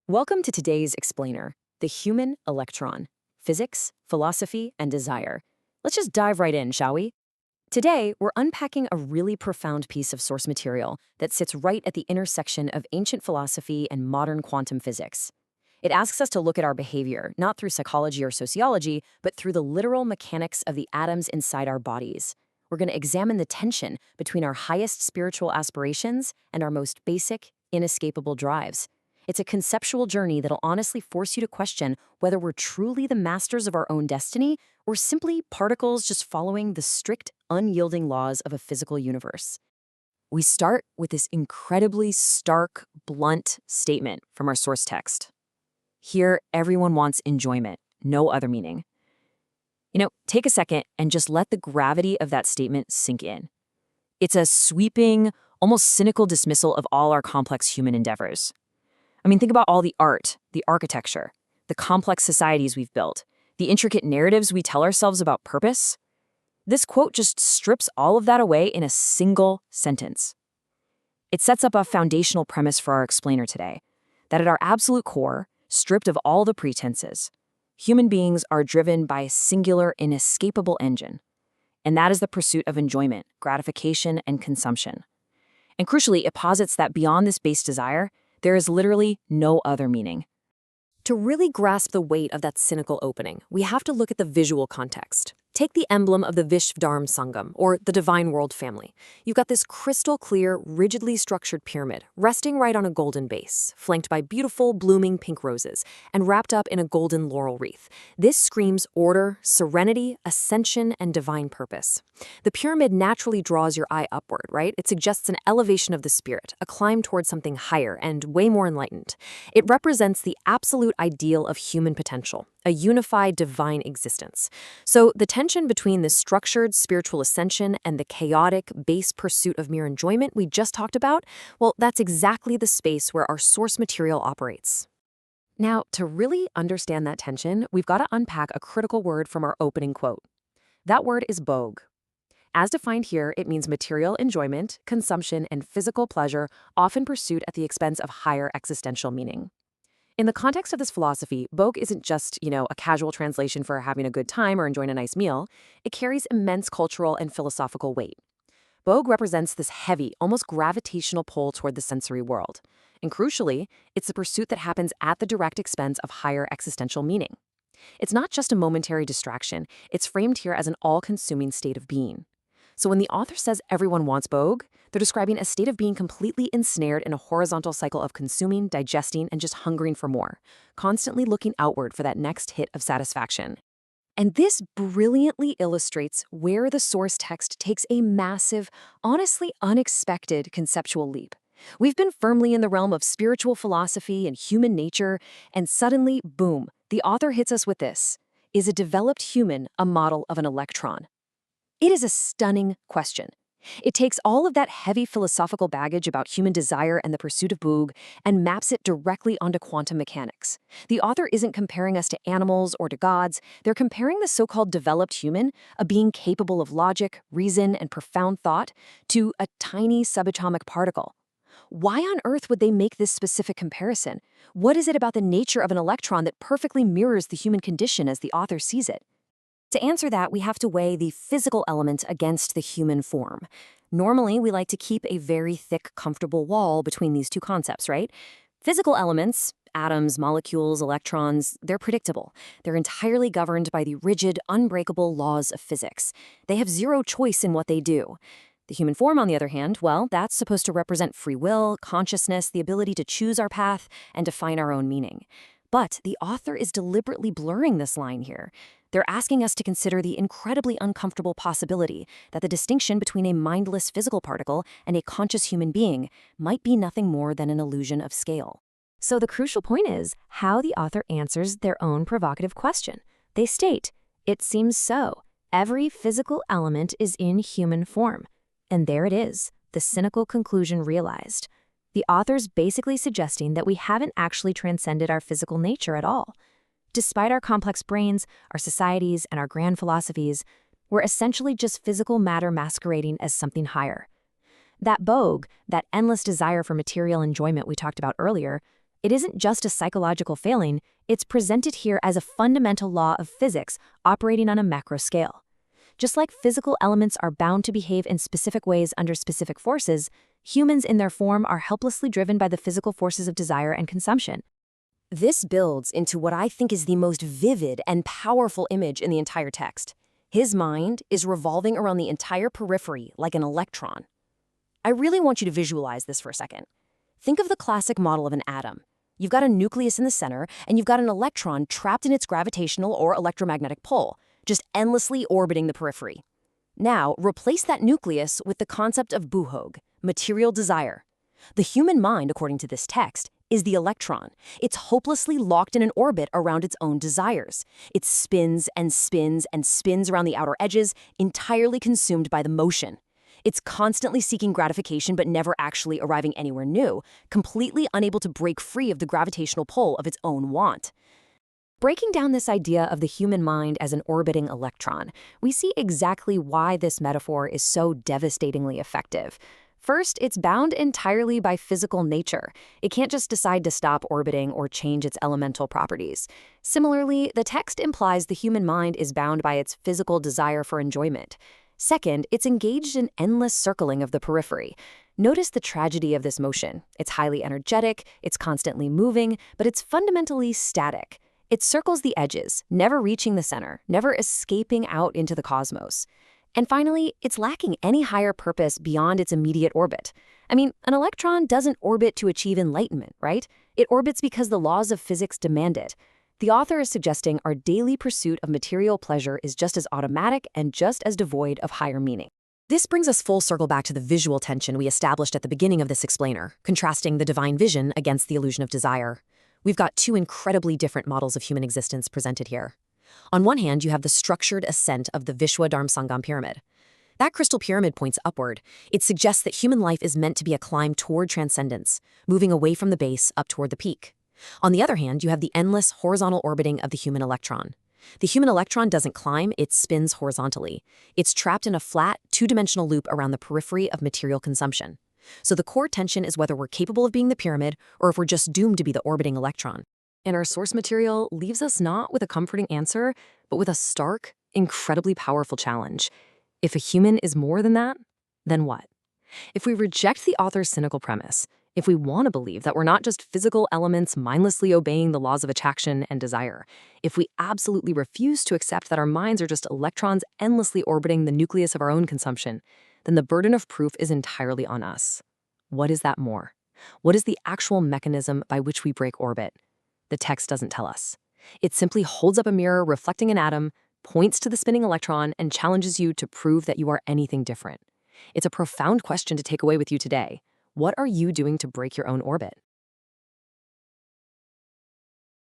Welcome to today's explainer, the human electron, physics, philosophy, and desire. Let's just dive right in, shall we? Today, we're unpacking a really profound piece of source material that sits right at the intersection of ancient philosophy and modern quantum physics. It asks us to look at our behavior, not through psychology or sociology, but through the literal mechanics of the atoms inside our bodies. We're going to examine the tension between our highest spiritual aspirations and our most basic, inescapable drives. It's a conceptual journey that'll honestly force you to question whether we're truly the masters of our own destiny or simply particles just following the strict, unyielding laws of a physical universe. We start with this incredibly stark, blunt statement from our source text. Here, everyone wants enjoyment, no other meaning. Take a second and just let the gravity of that statement sink in. It's a sweeping, almost cynical dismissal of all our complex human endeavors. Think about all the art, the architecture, the complex societies we've built, the intricate narratives we tell ourselves about purpose. This quote just strips all of that away in a single sentence. It sets up a foundational premise for our explainer today, that at our absolute core, stripped of all the pretenses, human beings are driven by a singular, inescapable engine, and that is the pursuit of enjoyment, gratification, and consumption. And crucially, it posits that beyond this base desire, there is literally no other meaning. To really grasp the weight of that cynical opening, we have to look at the visual context. Take the emblem of the Vishvdharm Sangam, or the Divine World family. You've got this crystal clear, rigidly structured pyramid, resting right on a golden base, flanked by beautiful, blooming pink roses, and wrapped up in a golden laurel wreath. This screams order, serenity, ascension, and divine purpose. The pyramid naturally draws your eye upward, right? It suggests an elevation of the spirit, a climb towards something higher and way more enlightened. It represents the absolute ideal of human potential, a unified divine existence. So the tension between the structured spiritual ascension and the chaotic base pursuit of mere enjoyment we just talked about, well, that's exactly the space where our source material operates. Now, to really understand that tension, we've got to unpack a critical word from our opening quote. That word is bhog. As defined here, it means material enjoyment, consumption, and physical pleasure, often pursued at the expense of higher existential meaning. In the context of this philosophy, bhog isn't just, a casual translation for having a good time or enjoying a nice meal. It carries immense cultural and philosophical weight. Bhog represents this heavy, almost gravitational pull toward the sensory world. And crucially, it's the pursuit that happens at the direct expense of higher existential meaning. It's not just a momentary distraction. It's framed here as an all-consuming state of being. So when the author says everyone wants bhog, they're describing a state of being completely ensnared in a horizontal cycle of consuming, digesting, and just hungering for more, constantly looking outward for that next hit of satisfaction. And this brilliantly illustrates where the source text takes a massive, honestly unexpected conceptual leap. We've been firmly in the realm of spiritual philosophy and human nature, and suddenly, boom, the author hits us with this. Is a developed human a model of an electron? It is a stunning question. It takes all of that heavy philosophical baggage about human desire and the pursuit of bhog and maps it directly onto quantum mechanics. The author isn't comparing us to animals or to gods. They're comparing the so-called developed human, a being capable of logic, reason, and profound thought, to a tiny subatomic particle. Why on earth would they make this specific comparison? What is it about the nature of an electron that perfectly mirrors the human condition as the author sees it? To answer that, we have to weigh the physical element against the human form. Normally, we like to keep a very thick, comfortable wall between these two concepts, right? Physical elements, atoms, molecules, electrons, they're predictable. They're entirely governed by the rigid, unbreakable laws of physics. They have zero choice in what they do. The human form, on the other hand, well, that's supposed to represent free will, consciousness, the ability to choose our path and define our own meaning. But the author is deliberately blurring this line here. They're asking us to consider the incredibly uncomfortable possibility that the distinction between a mindless physical particle and a conscious human being might be nothing more than an illusion of scale. So the crucial point is how the author answers their own provocative question. They state, it seems so. Every physical element is in human form. And there it is, the cynical conclusion realized. The author's basically suggesting that we haven't actually transcended our physical nature at all. Despite our complex brains, our societies, and our grand philosophies, we're essentially just physical matter masquerading as something higher. That bhog, that endless desire for material enjoyment we talked about earlier, It isn't just a psychological failing, it's presented here as a fundamental law of physics operating on a macro scale. Just like physical elements are bound to behave in specific ways under specific forces, humans in their form are helplessly driven by the physical forces of desire and consumption. This builds into what I think is the most vivid and powerful image in the entire text. His mind is revolving around the entire periphery like an electron. I really want you to visualize this for a second. Think of the classic model of an atom. You've got a nucleus in the center, and you've got an electron trapped in its gravitational or electromagnetic pole, just endlessly orbiting the periphery. Now, replace that nucleus with the concept of Buhog, material desire. The human mind, according to this text, is the electron. It's hopelessly locked in an orbit around its own desires. It spins and spins and spins around the outer edges, entirely consumed by the motion. It's constantly seeking gratification but never actually arriving anywhere new, completely unable to break free of the gravitational pull of its own want. Breaking down this idea of the human mind as an orbiting electron, we see exactly why this metaphor is so devastatingly effective. First, it's bound entirely by physical nature. It can't just decide to stop orbiting or change its elemental properties. Similarly, the text implies the human mind is bound by its physical desire for enjoyment. Second, it's engaged in endless circling of the periphery. Notice the tragedy of this motion. It's highly energetic, it's constantly moving, but it's fundamentally static. It circles the edges, never reaching the center, never escaping out into the cosmos. And finally, it's lacking any higher purpose beyond its immediate orbit. I mean, an electron doesn't orbit to achieve enlightenment, right? It orbits because the laws of physics demand it. The author is suggesting our daily pursuit of material pleasure is just as automatic and just as devoid of higher meaning. This brings us full circle back to the visual tension we established at the beginning of this explainer, contrasting the divine vision against the illusion of desire. We've got two incredibly different models of human existence presented here. On one hand, you have the structured ascent of the Vishwa-Dharmasangam pyramid. That crystal pyramid points upward. It suggests that human life is meant to be a climb toward transcendence, moving away from the base up toward the peak. On the other hand, you have the endless horizontal orbiting of the human electron. The human electron doesn't climb, it spins horizontally. It's trapped in a flat, two-dimensional loop around the periphery of material consumption. So the core tension is whether we're capable of being the pyramid or if we're just doomed to be the orbiting electron. And our source material leaves us not with a comforting answer, but with a stark, incredibly powerful challenge. If a human is more than that, then what? If we reject the author's cynical premise, if we want to believe that we're not just physical elements mindlessly obeying the laws of attraction and desire, if we absolutely refuse to accept that our minds are just electrons endlessly orbiting the nucleus of our own consumption, then the burden of proof is entirely on us. What is that more? What is the actual mechanism by which we break orbit? The text doesn't tell us. It simply holds up a mirror reflecting an atom, points to the spinning electron, and challenges you to prove that you are anything different. It's a profound question to take away with you today. What are you doing to break your own orbit?